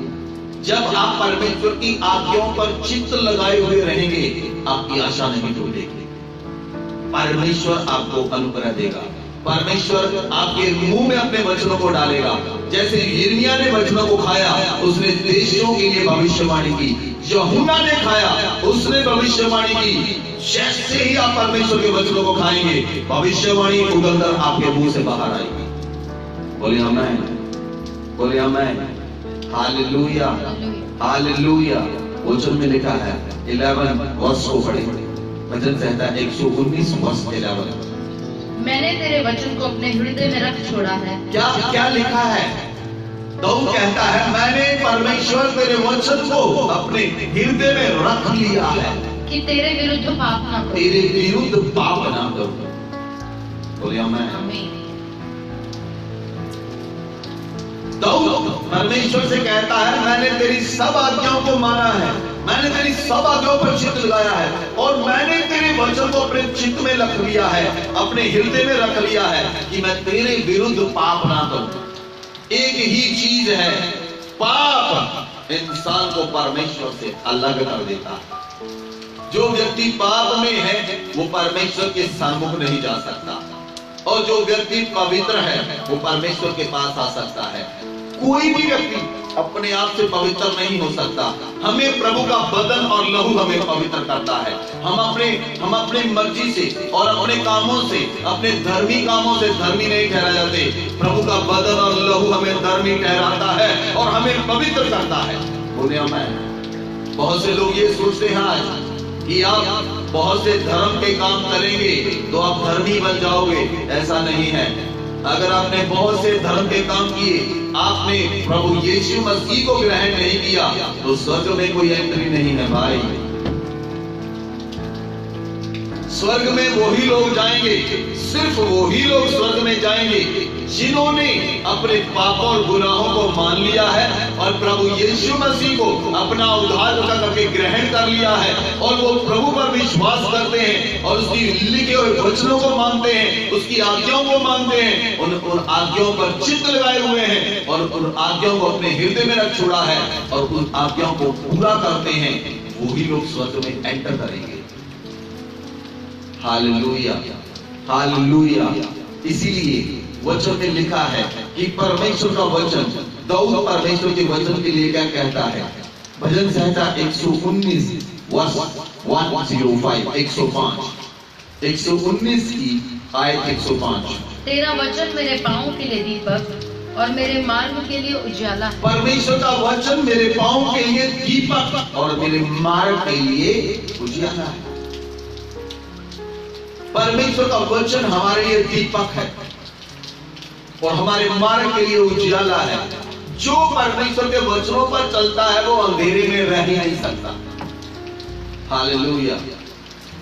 जब आप परमेश्वर की आज्ञाओं पर चित्त लगाए हुए रहेंगे, आपकी आशा नहीं टूटेगी। परमेश्वर आपको अनुग्रह देगा, परमेश्वर आपके मुंह में अपने वचनों को डालेगा। जैसे यिर्मयाह ने वचनों को खाया, उसने देशों के लिए भविष्यवाणी की। यूहन्ना ने खाया, उसने भविष्यवाणी की। जैसे ही आप परमेश्वर के वचनों को खाएंगे, भविष्यवाणी उगलकर आपके मुंह से बाहर आएगी। बोले आमीन, बोले आमीन। Hallelujah, hallelujah. वचन में लिखा है 11 वर्ष को पढ़े। भजन संहिता 119 वर्ष 11। मैंने तेरे वचन को अपने हृदय में रख छोड़ा है। क्या क्या लिखा है? दाऊद कहता है, मैंने परमेश्वर तेरे वचन को अपने हृदय में रख लिया है कि तेरे विरुद्ध पाप ना करूं। तेरे विरुद्ध पाप ना करूं। बोलिए आमीन। आमीन। दाऊद परमेश्वर से कहता है, मैंने तेरी सब आज्ञाओं को माना है, मैंने तेरी सब आज्ञाओं पर चित्त लगाया है और मैंने तेरे वचन को अपने चित्त में रख लिया है, अपने हृदय में रख लिया है कि मैं तेरे विरुद्ध पाप ना करूं। एक ही चीज है, पाप इंसान को परमेश्वर से अलग कर देता है। जो व्यक्ति पाप में है वो परमेश्वर के सम्मुख नहीं जा सकता, और जो व्यक्ति पवित्र है वो परमेश्वर के पास आ सकता है। कोई भी व्यक्ति अपने आप से पवित्र नहीं हो सकता। हमें प्रभु का बदन और लहू हमें पवित्र करता है। हम अपने मर्जी से और अपने कामों से, अपने धर्मी कामों से धर्मी नहीं ठहरा जाते। प्रभु का बदन और लहू हमें धर्मी ठहराता है और हमें पवित्र करता है। बोले आमीन। बहुत से लोग ये सोचते हैं आज कि आप बहुत से धर्म के काम करेंगे तो आप धर्मी बन जाओगे। ऐसा नहीं है। अगर आपने बहुत से धर्म के काम किए, आपने प्रभु यीशु मसीह को ग्रहण नहीं किया, तो स्वर्ग में कोई एंट्री नहीं है भाई। स्वर्ग में वही लोग जाएंगे, सिर्फ वही लोग स्वर्ग में जाएंगे जिन्होंने अपने पापों और गुनाहों को मान लिया है और प्रभु यीशु मसीह को अपना उद्धारकर्ता करके ग्रहण कर लिया है, और वो प्रभु पर विश्वास करते हैं और उसकी लिखे हुए वचनों को मानते हैं, उसकी आज्ञाओं को मानते हैं, उन आज्ञाओं पर चित्त लगाए हुए हैं और उन आज्ञाओं को अपने हृदय में रख छोड़ा है और उन आज्ञाओं को पूरा करते हैं। वही लोग स्वर्ग में एंटर करेंगे। Hallelujah, hallelujah. इसीलिए वचन में लिखा है कि परमेश्वर का वचन, दाऊद परमेश्वर के वचन के लिए क्या कहता है? भजन संहिता 119 वर्ष 105 119 की आयत 105। तेरा वचन मेरे पाँव के लिए दीपक और मेरे मार्ग के लिए उजाला है। परमेश्वर का वचन मेरे पाँव के लिए दीपक और मेरे मार्ग के लिए उजाला है। परमेश्वर का वचन हमारे लिए दीपक है और हमारे मार्ग के लिए उजाला है। जो परमेश्वर के वचनों पर चलता है वो अंधेरे में रह ही नहीं सकता। Hallelujah,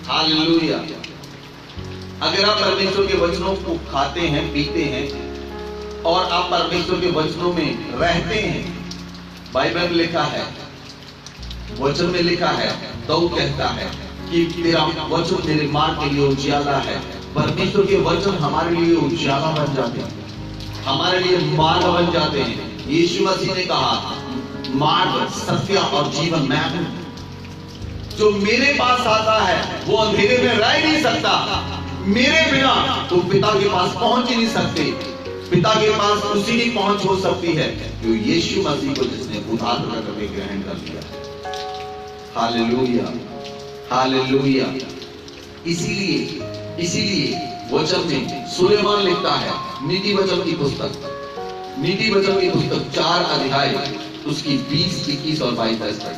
hallelujah. अगर आप परमेश्वर के वचनों को खाते हैं, पीते हैं और आप परमेश्वर के वचनों में रहते हैं, बाइबल में लिखा है, वचन में लिखा है, दाऊद कहता है कि तेरा वचन मेरे मार्ग के लिए उजाला है। परमेश्वर के वचन हमारे लिए उजाला बन जाते हैं, हमारे लिए मार्ग बन जाते हैं। यीशु मसीह ने कहा, मार्ग, सत्य और जीवन मैं हूं। जो मेरे पास आता है वो अंधेरे में रह नहीं सकता। मेरे बिना तो पिता के पास पहुंच ही नहीं सकते। पिता के पास उसी की पहुंच हो सकती है जो यीशु मसीह को जिसने उद्धारकर्ता करके ग्रहण कर लिया। Hallelujah, hallelujah. इसीलिए वचन में सुलेमान लिखता है, नीति वचन की पुस्तक 4 अध्याय उसकी 20, 21 और 22 तक।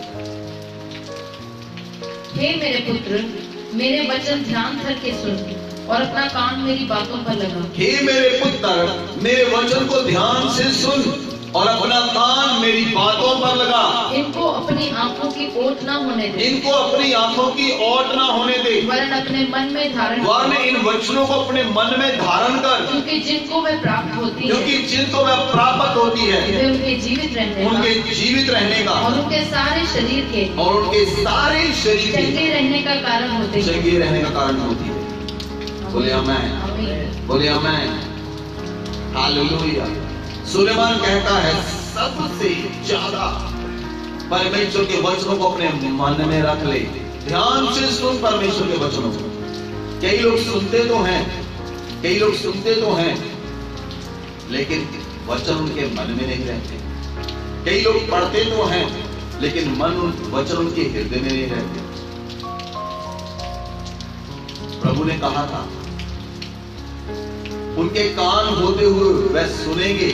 हे मेरे पुत्र, मेरे वचन ध्यान धर के सुन और अपना कान मेरी बातों पर लगा। हे मेरे पुत्र, मेरे वचन को ध्यान से सुन और अपना कान मेरी बातों पर लगा। इनको अपनी आंखों की ओट न होने दे, इनको अपनी आंखों की ओट ना होने दे, वरन अपने मन में धारण वरन इन वचनों को अपने मन में धारण कर, क्योंकि जिनको वे प्राप्त होती है क्योंकि जिनको वह प्राप्त होती है वे उनके जीवित रहने उनके का जीवित रहने का और उनके सारे शरीर के और उनके सारे शरीर के चंगे रहने का कारण होते हैं। चंगे रहने का कारण होती है। बोले आमीन, आमीन। बोले आमीन, हालेलुया। सुलेमान कहता है सबसे ज्यादा परमेश्वर के वचनों को अपने मन में रख ले, ध्यान से सुन परमेश्वर के वचनों को। कई लोग सुनते तो हैं, कई लोग सुनते तो हैं, लेकिन वचन उनके मन में नहीं रहते। कई लोग पढ़ते तो हैं, लेकिन वचन उनके हृदय में नहीं रहते। प्रभु ने कहा था उनके कान होते हुए वह सुनेंगे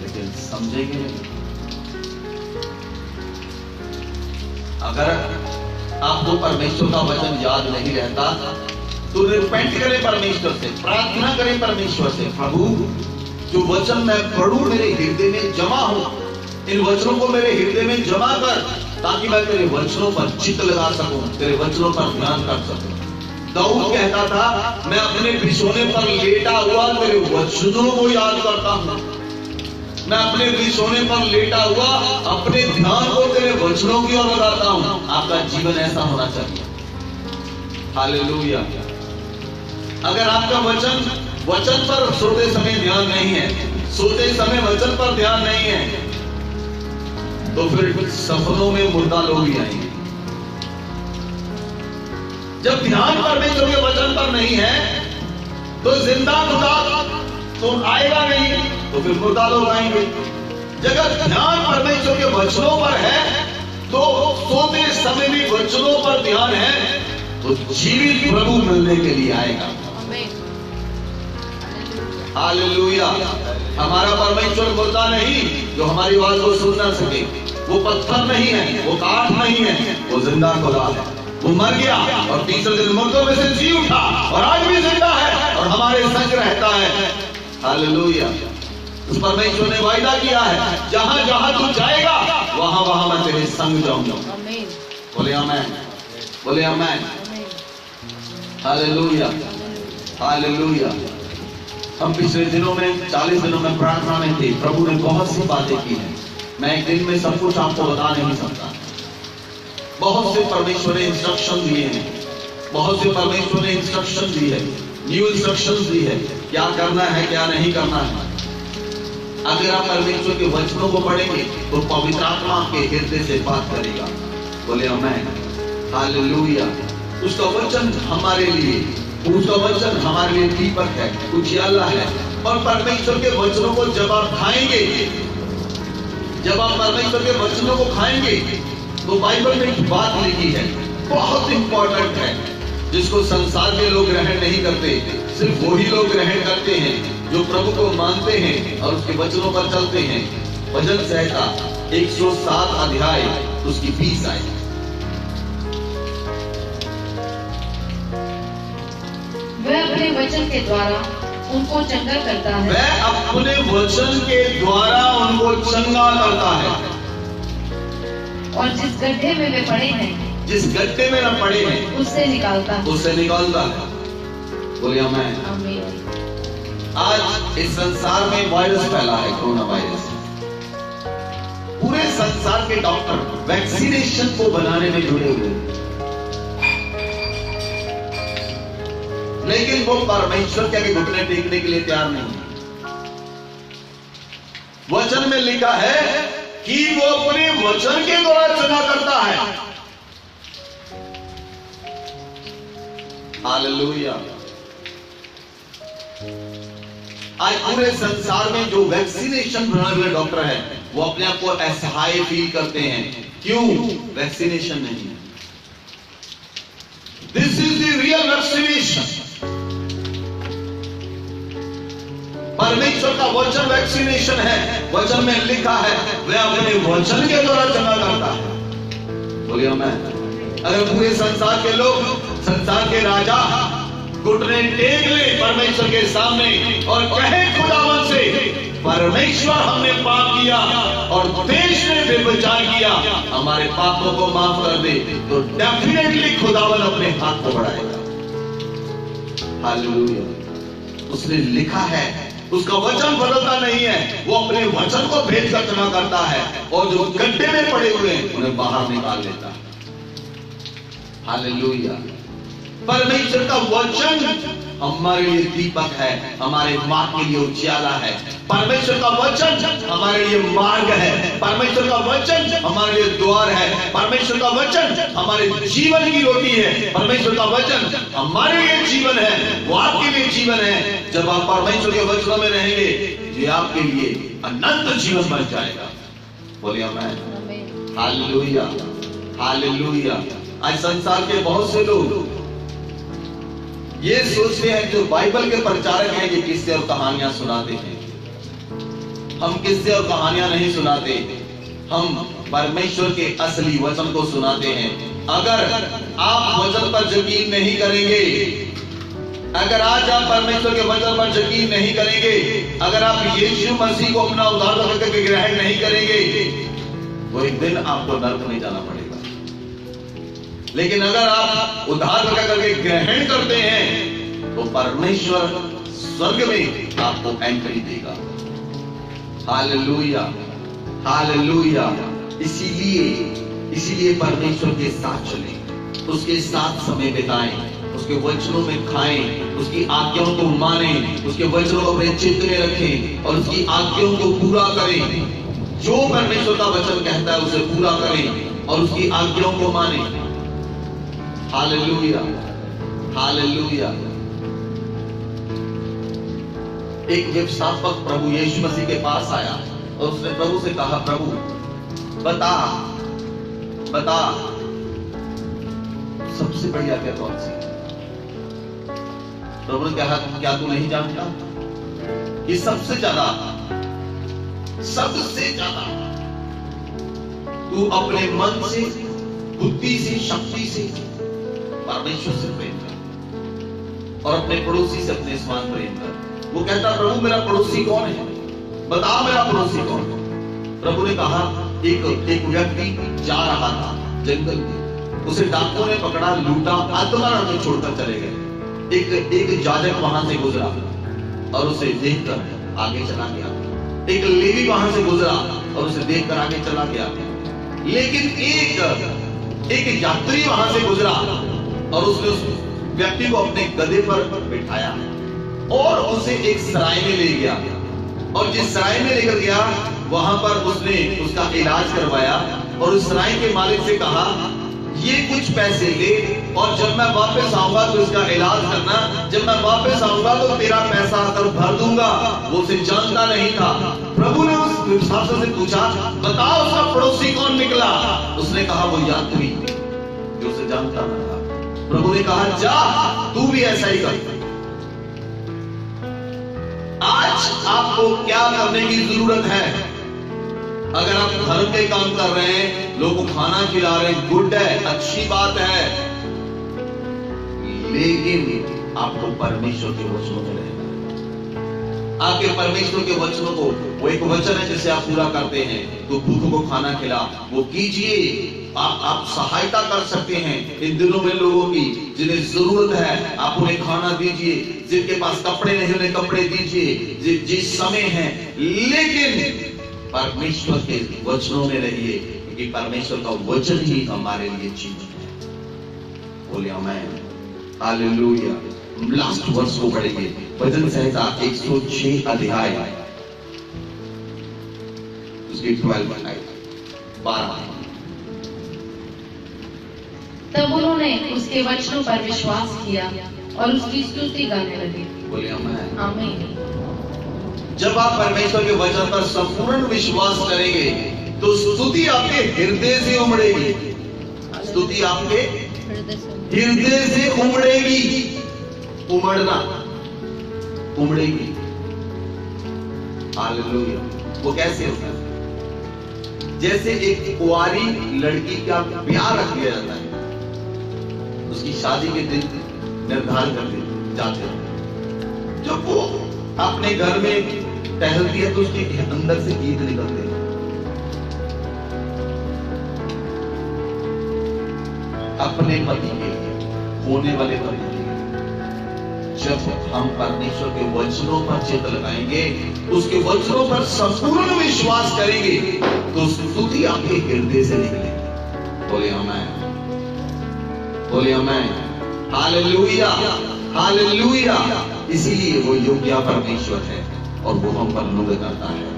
लेकिन समझेंगे नहीं। अगर आपको परमेश्वर का वचन याद नहीं रहता तो रिपेंट करें परमेश्वर से, प्रार्थना करें परमेश्वर से, प्रभु जो वचन मैं पढ़ूं मेरे हृदय में जमा हो, इन वचनों को मेरे हृदय में जमा कर, ताकि मैं तेरे वचनों पर चित्त लगा सकूं, तेरे वचनों पर ध्यान कर सकूं। दाऊद कहता था मैं अपने बिछोने पर लेटा हुआ तेरे वचनों को याद करता हूं। मैं अपने बिछोने पर लेटा हुआ अपने ध्यान को तेरे वचनों की ओर लगाता हूं। आपका जीवन ऐसा होना चाहिए। हालेलुया। अगर आपका वचन पर सोते समय ध्यान नहीं है, सोते समय वचन पर ध्यान नहीं है, तो फिर सपनों में मुर्दा लोग ही आएंगे। जब ध्यान परमेश्वर के वचन पर नहीं है तो जिंदा खुदा तो आएगा नहीं, तो फिर मुर्दा लोग आएंगे। जब ध्यान परमेश्वर के वचनों पर है तो सोते समय भी वचनों पर ध्यान है तो जीवित प्रभु मिलने के लिए आएगा। हालेलुया। हमारा परमेश्वर मुर्दा नहीं जो हमारी बात को सुन ना सके, वो पत्थर नहीं है, वो काठ नहीं है, वो जिंदा खुदा है। वो मर गया और तीसरे दिन मुर्दों में से जी उठा और आज भी जिंदा है और हमारे संग रहता है। हालेलुया। उस परमेश्वर ने वायदा किया है जहां जहां तू जाएगा वहां वहां मैं तेरे संग जाऊंगा। बोले आमीन, बोले आमीन। Hallelujah, hallelujah. हम पिछले दिनों में 40 दिनों में प्रार्थना में थे। प्रभु ने बहुत सी बातें की हैं, मैं एक दिन में सब कुछ आपको बता नहीं सकता। बहुत से परमेश्वर ने इंस्ट्रक्शन दिए हैं, बहुत से परमेश्वर ने इंस्ट्रक्शन दी है, न्यू इंस्ट्रक्शन दी है, क्या करना है क्या नहीं करना है। अगर आप परमेश्वर के वचनों को पढ़ेंगे तो पवित्र आत्मा आपके हृदय से बात करेगा। बोले आमीन, हालेलुया। उसका वचन हमारे लिए, उसका वचन हमारे लिए दीपक है, उजियाला है। और परमेश्वर के वचनों को जब आप खाएंगे, जब आप परमेश्वर के वचनों को खाएंगे तो बाइबल में एक बात लिखी है, बहुत इंपॉर्टेंट है, जिसको संसार के लोग ग्रहण नहीं करते। सिर्फ वही लोग ग्रहण करते हैं जो प्रभु को मानते हैं और उसके वचनों पर चलते हैं। भजन संहिता 107 अध्याय उसकी 20 आयत। वह अपने वचन के द्वारा उनको चंगा करता है, वह अपने वचन के द्वारा उनको चंगा करता है। और जिस गड्ढे में वे पड़े हैं, जिस गड्ढे में न पड़े हैं उससे निकालता है। उससे निकालता है। बोलिए आमीन। आमीन। आज इस संसार में वायरस फैला है, कोरोना वायरस। पूरे संसार के डॉक्टर वैक्सीनेशन को बनाने में जुड़े हुए हैं, लेकिन वो परमेश्वर के आगे घुटने टेकने के लिए तैयार नहीं। वचन में लिखा है कि वो अपने वचन के द्वारा चंगा करता है। हालेलुया। आज पूरे संसार में जो वैक्सीनेशन बनाने वाले डॉक्टर हैं वो अपने आप को असहाय फील करते हैं। क्यों? वैक्सीनेशन नहीं है। This is the real vaccination. परमेश्वर परमेश्वर का वचन वैक्सीनेशन है। वचन में लिखा है वह अपने वचन के द्वारा चंगा करता है। बोलिए मैं, अगर पूरे संसार के लोग, संसार के राजा घुटने टेक ले परमेश्वर के सामने और कहे खुदावन से, परमेश्वर हमने पाप किया और देश ने व्यभिचार किया, हमारे पापों को माफ कर दे, तो डेफिनेटली खुदावन अपने हाथ को बढ़ाएगा। हालेलुया। उसने लिखा है, उसका वचन बदलता नहीं है, वो अपने वचन को भेज कर क्षमा करता है और जो गड्ढे में पड़े हुए हैं उन्हें बाहर निकाल लेता है। हालेलुया। परमेश्वर का वचन हमारे लिए दीपक है, हमारे मार्ग के लिए उजाला है। परमेश्वर का वचन हमारे लिए मार्ग है, परमेश्वर का वचन हमारे लिए द्वार है, परमेश्वर का वचन हमारे जीवन की रोटी है, परमेश्वर का वचन हमारे लिए जीवन है, वो आपके लिए जीवन है। जब आप परमेश्वर के वचनों में रहेंगे, ये आपके लिए अनंत जीवन बन जाएगा। बोलिए आमीन। Hallelujah, hallelujah. आज संसार के बहुत से लोग ये सोचते हैं जो बाइबल के प्रचारक हैं, ये किस्से और कहानियां सुनाते हैं। हम किस्से और कहानियां नहीं सुनाते, हम परमेश्वर के असली वचन को सुनाते हैं। अगर आप वचन पर यकीन नहीं करेंगे, अगर आज आप परमेश्वर के वचन पर यकीन नहीं करेंगे, अगर आप यीशु मसीह को अपना उद्धारकर्ता करके ग्रहण नहीं करेंगे, वो एक दिन आपको नरक में जाना पड़ेगा। लेकिन अगर आप उद्धार करके ग्रहण करते हैं, तो परमेश्वर स्वर्ग में आपको एंट्री देगा। Hallelujah, hallelujah. इसीलिए परमेश्वर के साथ चलें, उसके साथ समय बिताएं, उसके वचनों में खाएं, उसकी आज्ञाओं को मानें, उसके वचनों को अपने चित्त में रखें और उसकी आज्ञाओं को पूरा करें। जो परमेश्वर का वचन कहता है उसे पूरा करें और उसकी आज्ञाओं को मानें। Hallelujah, hallelujah. एक व्यवस्थापक प्रभु यीशु मसीह के पास आया और उसने प्रभु से कहा, प्रभु बता सबसे बड़ी आज्ञा कौन सी? प्रभु ने कहा, क्या तू नहीं जानता कि सबसे ज्यादा तू अपने मन से, बुद्धि से, शक्ति से परमेश्वर से प्रेम कर और अपने पड़ोसी से अपने समान प्रेम कर। वो कहता, प्रभु मेरा पड़ोसी कौन है? बता मेरा पड़ोसी कौन है? प्रभु ने कहा, एक व्यक्ति जा रहा था जंगल में, उसे डाकुओं ने पकड़ा, लूटा, आत्महत्या में छोड़कर चले गए। एक याजक वहां से गुजरा और उसे देखकर आगे चला गया। एक लेवी वहां से गुजरा और उसे देखकर आगे चला गया। लेकिन एक यात्री वहां से गुजरा और उसने उस व्यक्ति को अपने गधे पर बिठाया और उसे एक सराय में ले गया और जिस सराय में लेकर गया वहां पर उसने उसका इलाज करवाया और उस सराय के मालिक से कहा, ये कुछ पैसे ले और जब मैं वापस आऊंगा तो इसका इलाज करना, जब मैं वापस आऊंगा तो तेरा पैसा आकर भर दूंगा। वो उसे जानता नहीं था। प्रभु ने उस व्यवस्थापक से पूछा, बताओ उसका पड़ोसी कौन निकला? उसने कहा, वो यात्री जो उसे जानता न था। प्रभु ने कहा, जा तू भी ऐसा ही कर। आज आपको क्या करने की जरूरत है? अगर आप धर्म के काम कर रहे हैं, लोगों को खाना खिला रहे हैं, गुड है, अच्छी बात है, लेकिन आपको परमेश्वर के वचनों में रहना है। आपके परमेश्वर के वचनों को, वो एक वचन है जिसे आप पूरा करते हैं। तो भूखों को खाना खिला, वो कीजिए। आप सहायता कर सकते हैं इन दिनों में लोगों की जिन्हें जरूरत है, आप उन्हें खाना दीजिए। जिनके पास कपड़े नहीं उन्हें कपड़े दीजिए, जिस समय है। लेकिन परमेश्वर के वचनों में रहिए, क्योंकि परमेश्वर का वचन ही हमारे लिए जीवन है। बोलिए आमीन, हालेलुया। लास्ट वर्स को पढ़ेंगे, भजन संहिता 106 अध्याय उसकी 12। तब उन्होंने उसके वचनों पर विश्वास किया और उसकी स्तुति गाने लगे। बोलिए आमीन, आमीन। जब आप परमेश्वर के वचन पर संपूर्ण विश्वास करेंगे तो स्तुति आपके हृदय से उमड़ेगी। स्तुति आपके हृदय से उमड़ेगी। उमड़ना, उमड़ेगी। हालेलुया। वो कैसे होता है? जैसे एक कुंवारी लड़की का ब्याह रख लिया जाता है, उसकी शादी के दिन निर्धारित कर दिए जाते हैं। जब वो अपने घर में टहलती है तो उसके अंदर से गीत निकलते हैं, अपने पति के लिए, होने वाले पति के लिए। जब हम परमेश्वर के वचनों पर चित्त लगाएंगे, उसके वचनों पर संपूर्ण विश्वास करेंगे, तो स्तुति आपके हृदय से निकलेगी। बोले आमीन, बोले आमीन, हालेलुया, हालेलुया। इसीलिए वो योग्य परमेश्वर है और वो हम पर अनुग्रह करता है।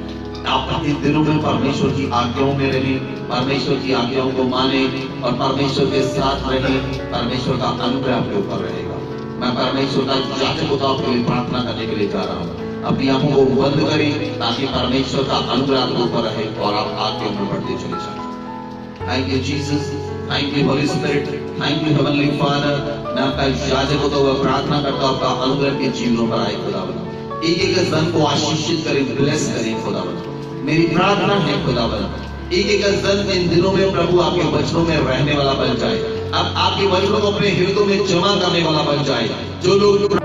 आप इन दिनों में परमेश्वर की आज्ञाओं में रहें, परमेश्वर की आज्ञाओं को माने और परमेश्वर के साथ रहें। परमेश्वर का अनुग्रह आपके ऊपर रहेगा। मैं परमेश्वर का याजक होता आपके लिए प्रार्थना करने के लिए जा रहा हूँ। अपनी आंखों को बंद करें ताकि परमेश्वर का अनुग्रह आपके ऊपर रहे और आप आज्ञाओं में बढ़ते चले जाएं। Thank you Jesus, thank you Holi spirit, thank you heavenly father. मैं आपका याजक होता हुआ प्रार्थना करता हूँ, आपका अनुग्रह के जीवनों पर आए खुदावन। एक एक जन को आशीषित करें, ब्लेस करें खुदावन। मेरी प्रार्थना है खुदावन, एक एक जन इन दिनों में प्रभु आपके वचनों में रहने वाला बन जाए। अब आपके वचनों को अपने हृदय में जमा करने वाला बन जाए। जो लोग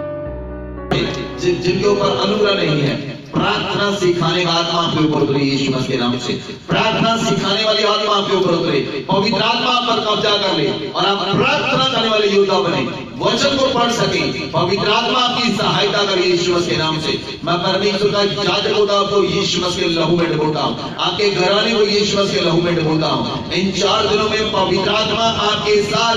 जिनके ऊपर अनुग्रह नहीं है, प्रार्थना सिखाने का आत्मा आपके ऊपर उतरे यीशु मसीह के नाम से। प्रार्थना सिखाने वाली आत्मा आपके ऊपर उतरे, पवित्र आत्मा आप पर कब्जा कर ले और आप प्रार्थना करने वाले योद्धा बने, वचन को पढ़ सके। पवित्र आत्मा आपकी सहायता करे यीशु मसीह के नाम से। मैं परमेश्वर का याजक होता हूं, आपको यीशु मसीह के लहू में डुबोता हूं, आपके घराने को यीशु मसीह के लहू में डुबोता हूं। इन 4 दिनों में पवित्र आत्मा आपके साथ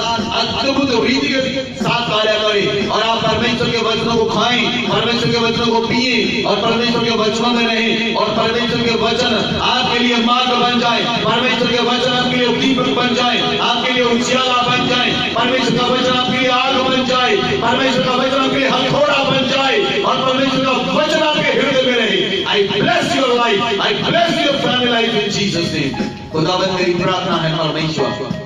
अद्भुत रीति के साथ कार्य करे और आप परमेश्वर के वचनों को खाएं, परमेश्वर के वचनों को पिए और परमेश्वर के वचनों में रहें और परमेश्वर के वचन आपके लिए मार्ग बन जाए। परमेश्वर के वचन आपके लिए दीपक बन जाए, आपके लिए उजियाला बन जाए। परमेश्वर का वचन आपके लिए आग बन जाए, परमेश्वर का वचन आपके लिए हथौड़ा बन जाए और परमेश्वर का वचन आपके हृदय में रहे। आई bless your life, I bless your family life in Jesus name. खुदावंद मेरी प्रार्थना है परमेश्वर,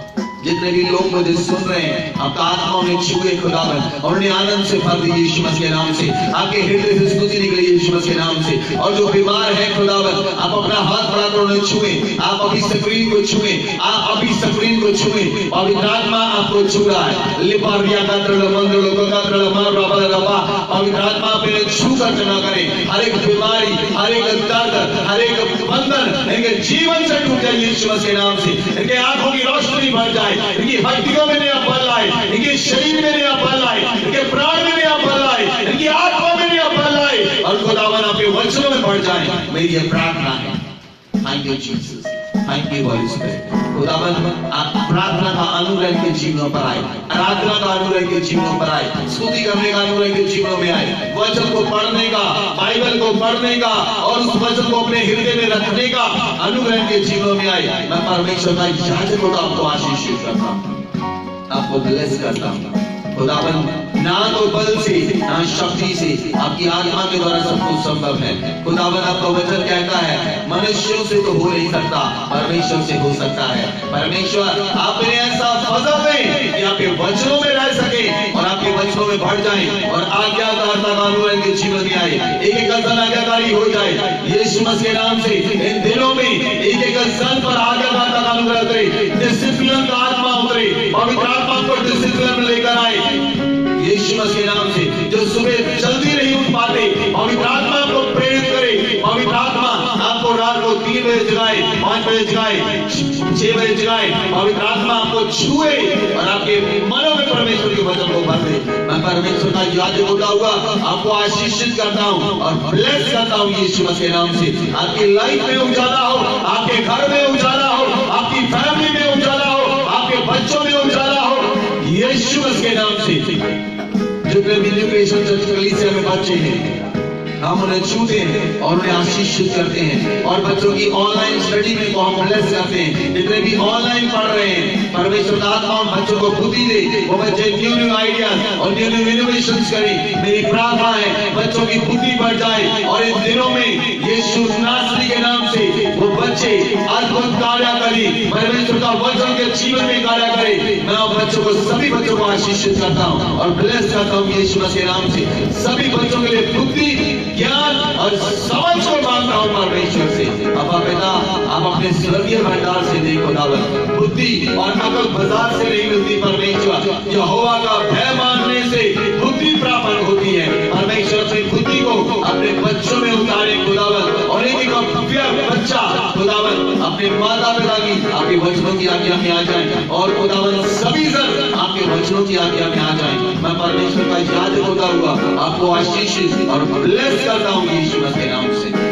जितने भी लोग मुझे सुन रहे हैं, आपका आत्मा में छुए खुदावंद और उन्हें आनंद से भर दीजिए यीशु मसीह के नाम से। आपके हृदय से स्तुति निकले यीशु मसीह के नाम से। और जो बीमार है खुदावंद, आप अपना हाथ बढ़ाकर उन्हें छुए, आप अभी स्क्रीन को छुए, आप अभी स्क्रीन को छुए। पवित्र आत्मा आपको छू रहा है। लिपारिया का त्रण मंत्र लोगों का त्रण मार रबा रबा, पवित्र आत्मा पे छू कर चला करे। हर एक बीमारी, हर एक दर्द, हर एक बंधन इनके जीवन से टूट जाए यीशु मसीह के नाम से। इनके आंखों की रोशनी भर जाए, इनकी हड्डियों में नया बल आए, इनके शरीर में नया बल आए, इनके प्राण में नया बल आए, इनकी आत्मा में नया बल आए और खुदावन आपके वचनों में बढ़ जाए। मेरी ये प्रार्थना है। Thank you Jesus, thank you Holi spirit. खुदावन आप प्रार्थना का अनुग्रह के जीवनों पर आए, आराधना का अनुग्रह के जीवनों पर आए, स्तुति करने का अनुग्रह के जीवनों में आए, वचन को पढ़ने का, बाइबल को पढ़ने का और उस वचन को अपने हृदय में रखने का अनुग्रह के जीवनों में आए। मैं परमेश्वर का याजक होता आपको आशीषित करता हूं, आपको ब्लेस करता हूं। खुदावन ना तो बल से ना शक्ति से, आपकी आत्मा के द्वारा सब कुछ संभव है। खुदावन आपका वचन कहता है मनुष्यों से तो हो नहीं सकता, परमेश्वर से हो सकता है। परमेश्वर आपने ऐसा फजल दें कि आपके वचनों में रह सके और आपके वचनों में बढ़ जाए और आज्ञाकारिता का अनुग्रह के जीवन में आए। एक एक इंसान आज्ञाकारी हो जाए यीशु मसीह के नाम से। इन दिनों में एक एक इंसान पर आज्ञाकारिता का अनुग्रह करे, डिसिप्लिन का आत्मा उतरे, पवित्र आत्मा को डिसिप्लिन में लेकर आए यीशु मसीह के नाम से। जो सुबह जल्दी नहीं उठ पाते, पवित्र आत्मा को प्रेरित करे, पवित्र आत्मा आपको रात को 3 बजे जगाए, 5 बजे जगाए, 6 बजे जगाए। पवित्र आत्मा आपको छुए और आपके मनों में परमेश्वर के वचन को भर दे। मैं परमेश्वर का याजक होता हुआ आपको आशीषित करता हूँ और ब्लेस करता हूँ यीशु मसीह के नाम से। आपकी लाइफ में उजाला हो, आपके घर में उजाला हो, आपकी फैमिली में उजाला हो, आपके बच्चों में उजाला हो यीशु मसीह के नाम से। जितने भी लिबरेशन चर्च कलीसिया में बच्चे हैं, हम उन्हें छूते हैं और उन्हें आशीषित करते हैं और बच्चों की ऑनलाइन स्टडी में को हम ब्लेस करते हैं। जितने भी ऑनलाइन पढ़ रहे हैं, परमेश्वर का आत्मा उन बच्चों को बुद्धि दे, वो बच्चे न्यू आइडियाज और न्यू इनोवेशंस करें। मेरी प्रार्थना है बच्चों की बुद्धि बढ़ जाए और इन दिनों में यीशु नासरी के नाम से वो बच्चे अद्भुत कार्य करें, परमेश्वर का वचन के जीवन में कार्य करें। मैं बच्चों को, सभी बच्चों को आशीषित करता हूँ और ब्लेस करता हूँ यीशु मसीह के नाम से। सभी बच्चों के लिए बुद्धि, ज्ञान और समझ को मांगता हूँ परमेश्वर से। अब्बा पिता, आप अपने स्वर्गीय भंडार से दे खुदावन, बुद्धि और अकल बाजार से नहीं मिलती परमेश्वर, यहोवा का भय मानने से बुद्धि प्राप्त होती है परमेश्वर। अपनी बुद्धि को अपने बच्चों में उतारे खुदावन, और एक बच्चा खुदावन अपने माता पिता की आपके वचनों की आज्ञा में आ जाए, और खुदावन सभी जन आपके वचनों की आज्ञा में आ जाए। मैं परमेश्वर का याद होता हुआ आपको आशीष और ब्लेस करता हूँ यीशु मसीह के नाम से।